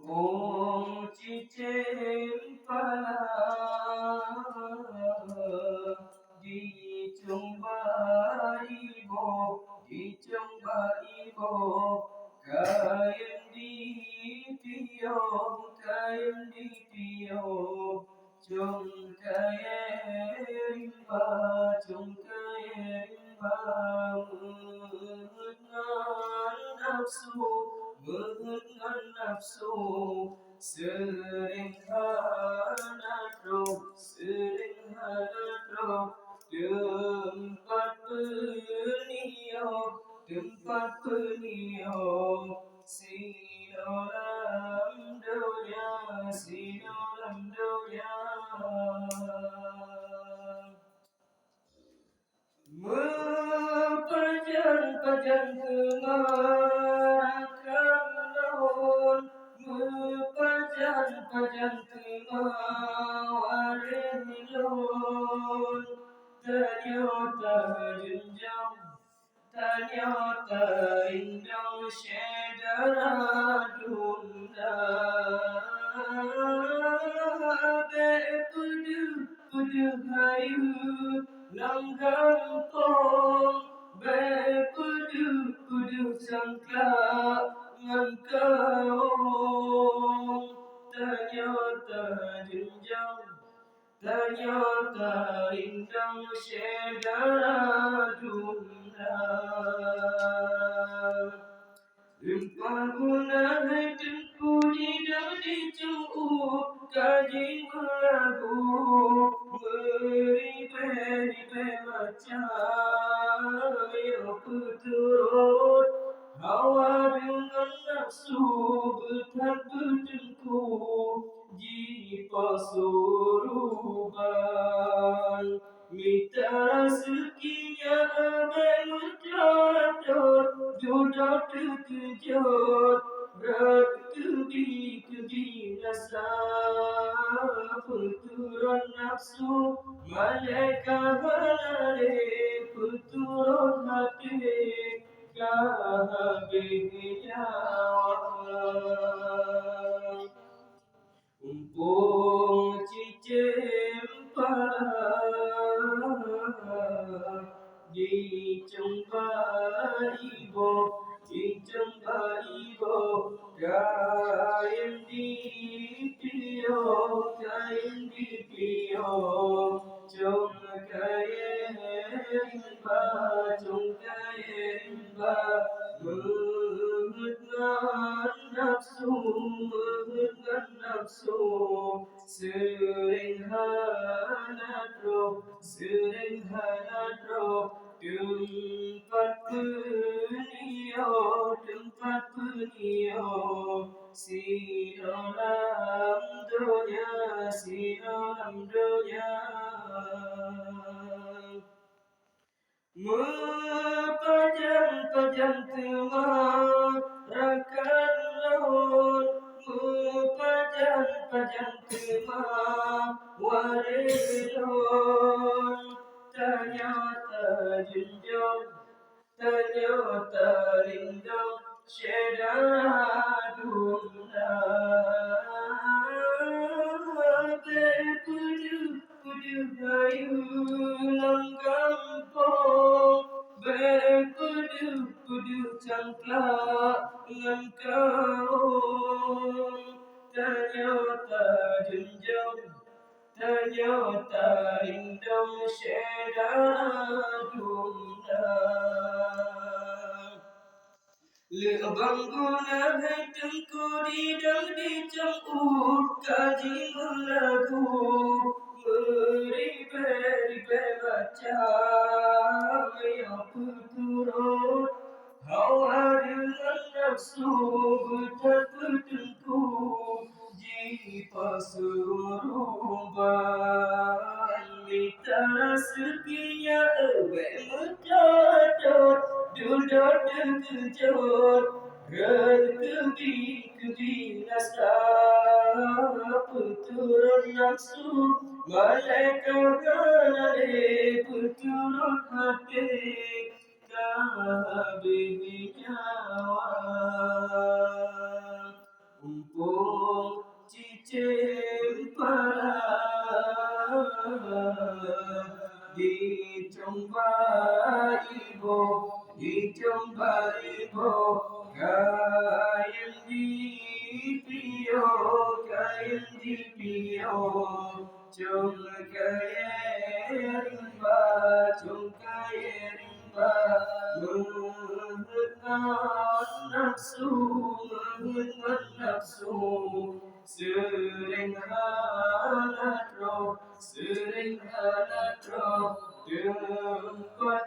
Om Chichen Pala Di Chung Ba Di Chung Ba Kain Di Kain Di Chung Kain Ba Mượn ngân nafsu sering hanatro tempat penio sinolam doya Mepajan kemarakan laun Mepajan kemawarin laun Ternyata jenjang Ternyata indah syedara dunda Pudu hayu Langgampong Pudu sangka Ngangkaong Ternyata jenjang Ternyata rindang syedara dunia Empah guna hidupku di cunguk kaji melagu Meribe macam ya puturut Hawa dengan nafsu bertak bertengku Jipa suruban Mitra rezekinya abai mendadak Jodoh terkejut Berat kebi rasa Peturun nafsu Malaikat halale Peturun hati Kahabihnya Umpung cicim pala Di cempa ibo Kain di pio Chung kain ba Mengenal nafsu Sering hanatro Tempat penio Sinolam donya Mepajan kemarakan laun Mepajan kemawarin laun Ternyata jenjang Ternyata rindang syedara dunia Pudu hayu langgampong Pudu cangklak ngangkaung Ternyata jenjang Ternyata rindang syedara dunia Lebang guna hidupku di cangkuk kaji melagu Meribe macam ya puturut Hawa dengan nafsu bertak bertengku Jipa suruban Mitra rezekinya mendadak Duduk terkejut Kebi rasa Peturun nafsu Malaikat halale Peturun hati Kahabih nyawa Pung cicim para di trong ibo kain di pio chung kain ba nafsu nafsu sering halatro tempat